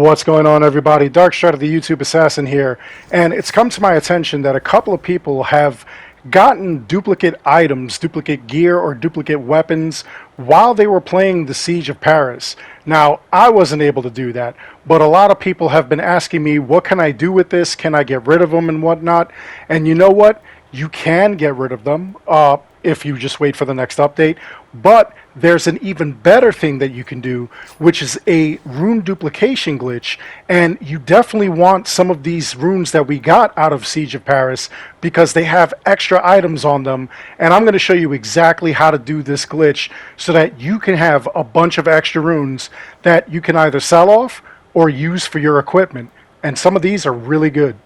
What's going on, everybody? Darkstrider, the YouTube Assassin here, and it's come to my attention that a couple of people have gotten duplicate items, duplicate gear, or duplicate weapons while they were playing the Siege of Paris. Now, I wasn't able to do that, but a lot of people have been asking me, what can I do with this? Can I get rid of them and whatnot? And you know what? You can get rid of them if you just wait for the next update, but there's an even better thing that you can do, which is a rune duplication glitch, and you definitely want some of these runes that we got out of Siege of Paris because they have extra items on them, and I'm going to show you exactly how to do this glitch so that you can have a bunch of extra runes that you can either sell off or use for your equipment, and some of these are really good.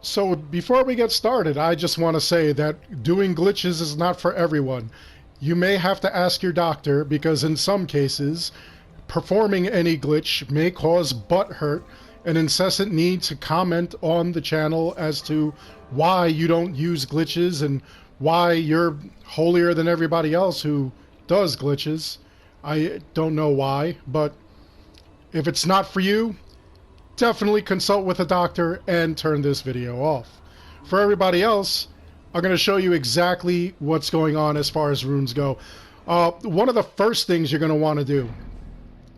So before we get started, I just want to say that doing glitches is not for everyone. You may have to ask your doctor because in some cases, performing any glitch may cause butt hurt, an incessant need to comment on the channel as to why you don't use glitches and why you're holier than everybody else who does glitches. I don't know why, but if it's not for you, definitely consult with a doctor and turn this video off. For everybody else, I'm going to show you exactly what's going on as far as runes go. One of the first things you're going to want to do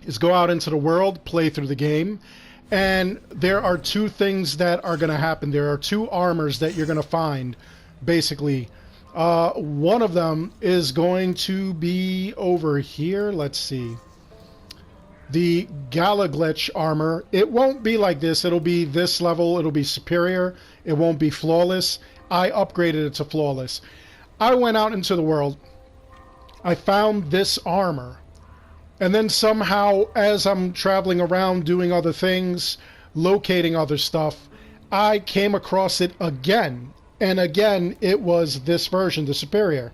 is go out into the world, play through the game, and there are two things that are going to happen. There are two armors that you're going to find, basically. One of them is going to be over here. Let's see. The Gala glitch armor. It won't be like this. It'll be this level. It'll be superior. It won't be flawless. I upgraded it to flawless. I went out into the world. I found this armor. And then somehow, as I'm traveling around doing other things, locating other stuff, I came across it again. And again, it was this version, the superior.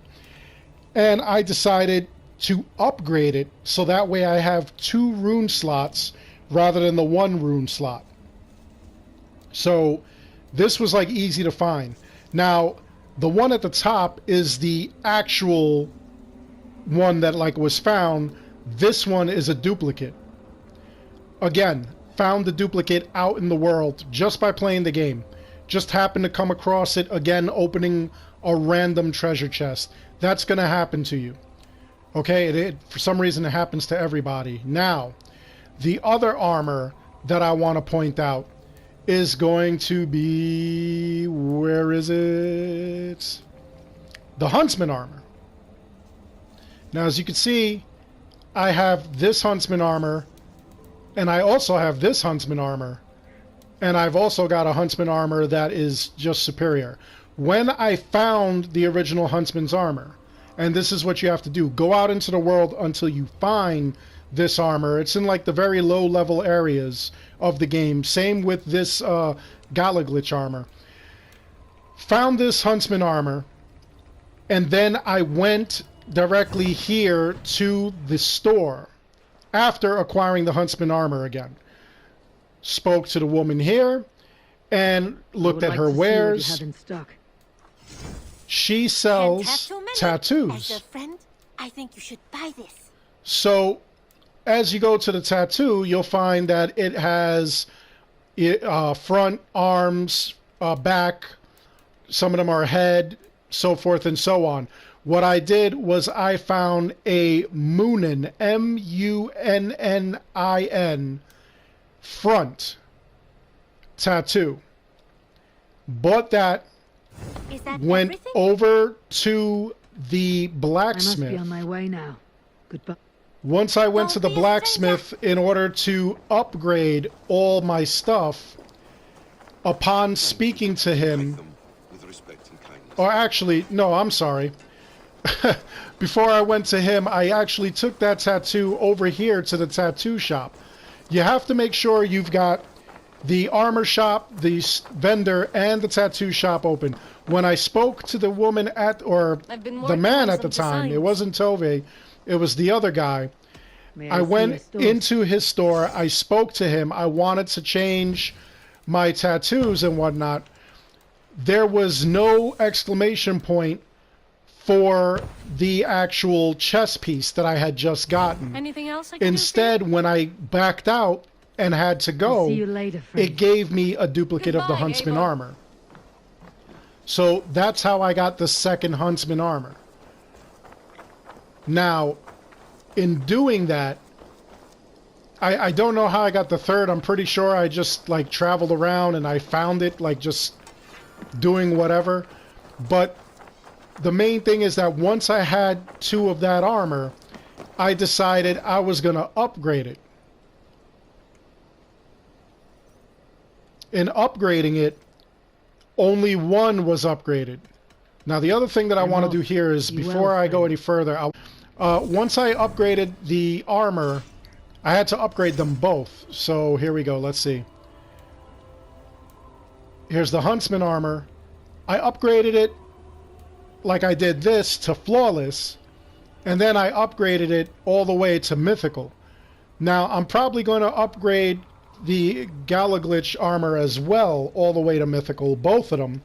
And I decided to upgrade it so that way I have 2 rune slots rather than the 1 rune slot. So this was like easy to find. Now the one at the top is the actual one that like was found. This one is a duplicate. Again, found the duplicate out in the world just by playing the game. Just happened to come across it again, opening a random treasure chest. That's gonna happen to you. Okay, for some reason it happens to everybody. Now, the other armor that I want to point out is going to be... where is it? The Huntsman Armor. Now, as you can see, I have this Huntsman Armor, and I also have this Huntsman Armor, and I've also got a Huntsman Armor that is just superior. When I found the original Huntsman's Armor, and this is what you have to do. Go out into the world until you find this armor. It's in like the very low level areas of the game. Same with this Gala glitch armor. Found this Huntsman armor. And then I went directly here to the store. After acquiring the Huntsman armor again. Spoke to the woman here. And looked at her wares. She sells tattoos. As a friend, I think you should buy this. So, as you go to the tattoo, you'll find that it has front, arms, back, some of them are head, so forth and so on. What I did was I found a Moonin, M-U-N-N-I-N, front tattoo. Bought that. Went everything? over to the blacksmith. I must be on my way now. Goodbye. Once I went to the blacksmith in order to upgrade all my stuff, upon speaking to him, or actually, no, I'm sorry. Before I went to him, I actually took that tattoo over here to the tattoo shop. You have to make sure you've got the armor shop, the vendor, and the tattoo shop open. When I spoke to the woman or the man at the time, it wasn't Tove, it was the other guy. I went into his store, I spoke to him, I wanted to change my tattoos and whatnot. There was no exclamation point for the actual chess piece that I had just gotten. Anything else I can Instead, when I backed out and had to go, See you later, friend. it gave me a duplicate of the Goodbye, Huntsman Ava. Armor. So that's how I got the second Huntsman Armor. Now, in doing that, I don't know how I got the third. I'm pretty sure I just like traveled around and I found it, like just doing whatever. But the main thing is that once I had 2 of that armor, I decided I was going to upgrade it. In upgrading it, only 1 was upgraded. Now the other thing that I want to do here is, before I go any further, once I upgraded the armor, I had to upgrade them both. So here we go. Let's see. Here's the Huntsman Armor. I upgraded it like I did this to Flawless, and then I upgraded it all the way to Mythical. Now I'm probably going to upgrade the Gala Glitch armor as well, all the way to Mythical, both of them.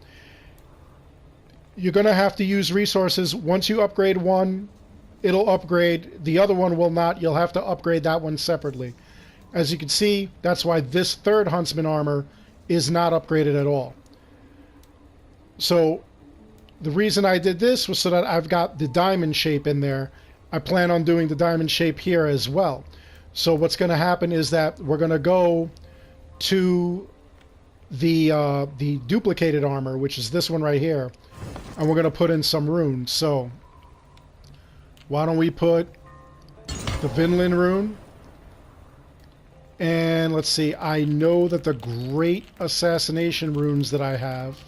You're going to have to use resources. Once you upgrade one, it'll upgrade. The other one will not. You'll have to upgrade that one separately. As you can see, that's why this third Huntsman armor is not upgraded at all. So the reason I did this was so that I've got the diamond shape in there. I plan on doing the diamond shape here as well. So what's going to happen is that we're going to go to the duplicated armor, which is this one right here, and we're going to put in some runes. So why don't we put the Vinland rune? And let's see, I know that the great assassination runes that I have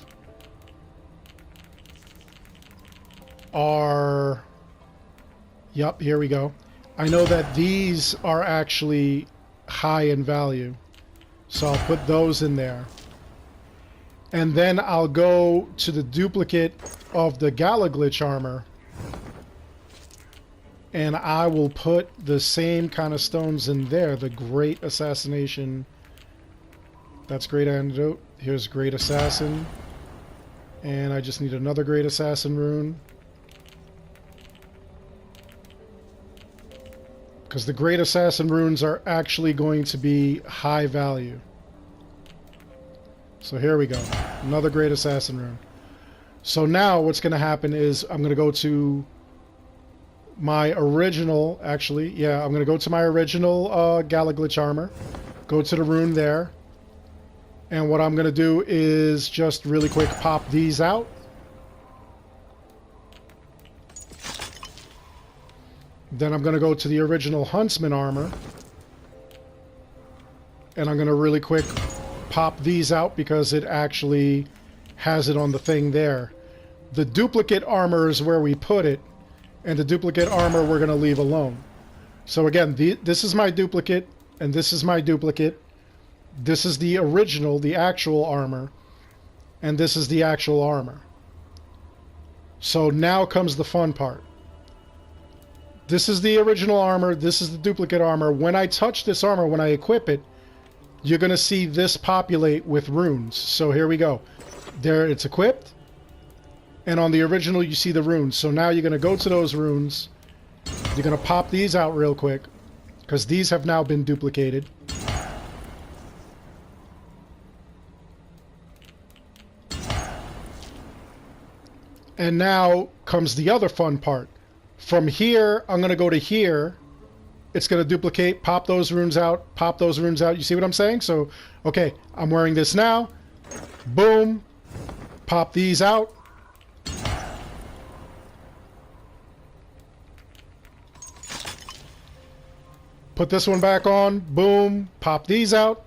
are... Yep, here we go. I know that these are actually high in value, so I'll put those in there. And then I'll go to the duplicate of the Gala Glitch armor, and I will put the same kind of stones in there. The Great Assassination. That's Great Antidote. Here's Great Assassin. And I just need another Great Assassin rune. Because the Great Assassin runes are actually going to be high value. So here we go. Another Great Assassin rune. So now what's going to happen is I'm going to go to my original, actually, yeah, I'm going to go to my original Gala Glitch armor. Go to the rune there. And what I'm going to do is just really quick pop these out. Then I'm going to go to the original Huntsman armor. And I'm going to really quick pop these out because it actually has it on the thing there. The duplicate armor is where we put it. And the duplicate armor we're going to leave alone. So again, this is my duplicate. And this is my duplicate. This is the original, the actual armor. And this is the actual armor. So now comes the fun part. This is the original armor. This is the duplicate armor. When I touch this armor, when I equip it, you're going to see this populate with runes. So here we go. There, it's equipped. And on the original, you see the runes. So now you're going to go to those runes. You're going to pop these out real quick, because these have now been duplicated. And now comes the other fun part. From here, I'm going to go to here. It's going to duplicate, pop those runes out, pop those runes out. You see what I'm saying? So, okay, I'm wearing this now. Boom. Pop these out. Put this one back on. Boom. Pop these out.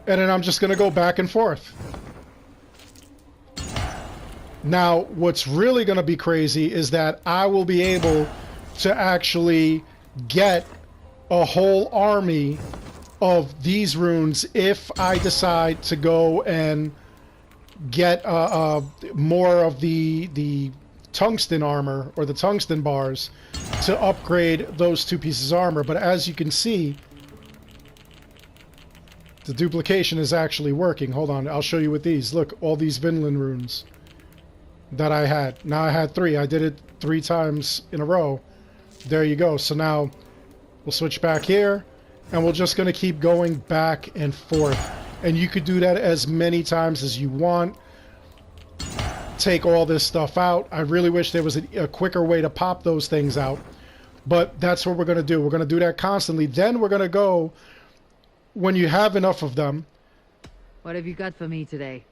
And then I'm just going to go back and forth. Now, what's really going to be crazy is that I will be able to actually get a whole army of these runes if I decide to go and get more of the tungsten armor or the tungsten bars to upgrade those 2 pieces of armor. But as you can see, The duplication is actually working. Hold on, I'll show you with these. Look, all these Vinland runes that I had. Now I had 3. I did it 3 times in a row. There you go. So now we'll switch back here, and we're just going to keep going back and forth. And you could do that as many times as you want. Take all this stuff out. I really wish there was a quicker way to pop those things out. But that's what we're going to do. We're going to do that constantly. Then we're going to go, when you have enough of them, What have you got for me today?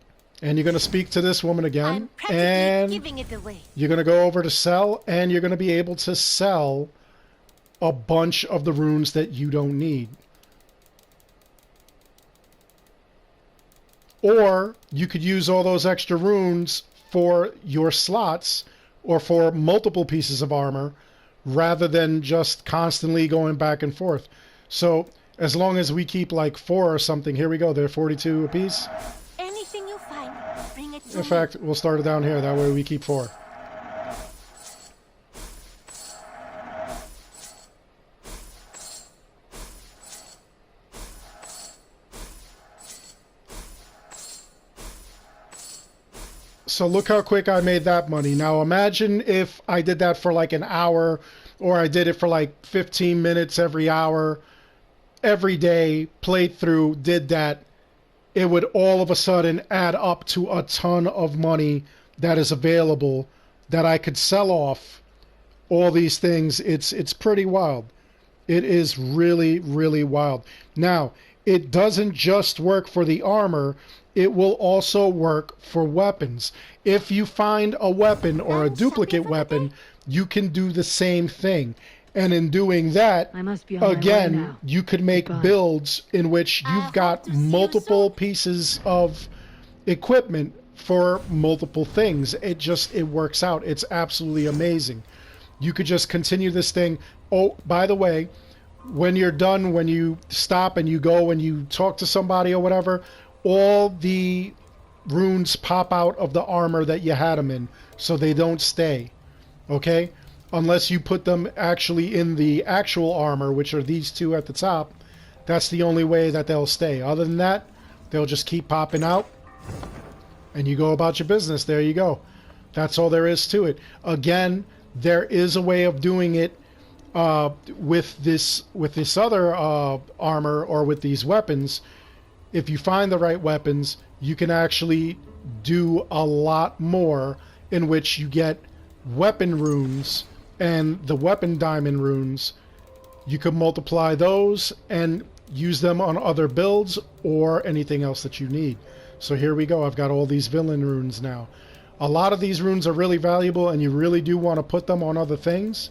and you're going to speak to this woman again. I'm practically And giving it away. you're going to go over to sell, and you're going to be able to sell a bunch of the runes that you don't need. Or you could use all those extra runes for your slots or for multiple pieces of armor rather than just constantly going back and forth. So as long as we keep like 4 or something, here we go, they're 42 apiece. Anything you find, bring it to In me. fact, we'll start it down here, that way we keep 4. So look how quick I made that money. Now imagine if I did that for like an hour, or I did it for like 15 minutes every hour, every day, played through, did that. It would all of a sudden add up to a ton of money that is available that I could sell off all these things. It's pretty wild. It is really, really wild. Now, it doesn't just work for the armor, it will also work for weapons. If you find a weapon or a duplicate weapon, you can do the same thing. And in doing that, I must be on my way again, now. you could make Goodbye. builds in which you've got hope to see you multiple soon. pieces of equipment for multiple things. It works out. It's absolutely amazing. You could just continue this thing. Oh, by the way, when you're done, when you stop and you go and you talk to somebody or whatever, all the runes pop out of the armor that you had them in, so they don't stay. Okay? Unless you put them actually in the actual armor, which are these 2 at the top. That's the only way that they'll stay. Other than that, they'll just keep popping out, and you go about your business. There you go. That's all there is to it. Again, there is a way of doing it with this other armor or with these weapons. If you find the right weapons, you can actually do a lot more, in which you get weapon runes and the weapon diamond runes. You can multiply those and use them on other builds or anything else that you need. So here we go. I've got all these villain runes now. A lot of these runes are really valuable, and you really do want to put them on other things,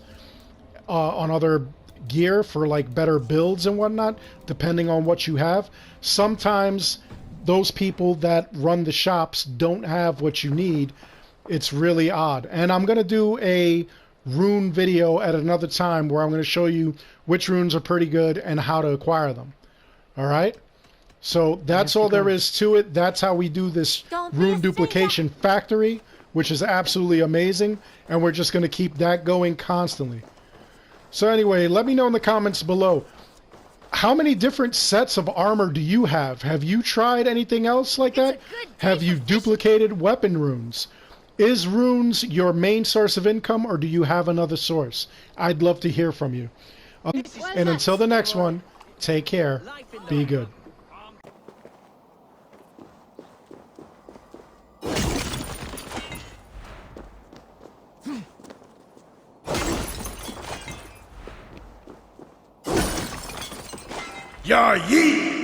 on other gear for like better builds and whatnot, depending on what you have. Sometimes those people that run the shops don't have what you need. It's really odd. And I'm going to do a rune video at another time where I'm going to show you which runes are pretty good and how to acquire them. All right? So that's all there is to it. That's how we do this Don't be rune a duplication factory, which is absolutely amazing. And we're just going to keep that going constantly. So anyway, let me know in the comments below. How many different sets of armor do you have? Have you tried anything else like that? good Have day you for fishing. duplicated weapon runes? Is runes your main source of income, or do you have another source? I'd love to hear from you. And until the next one, take care. Be good. Ya Yeet!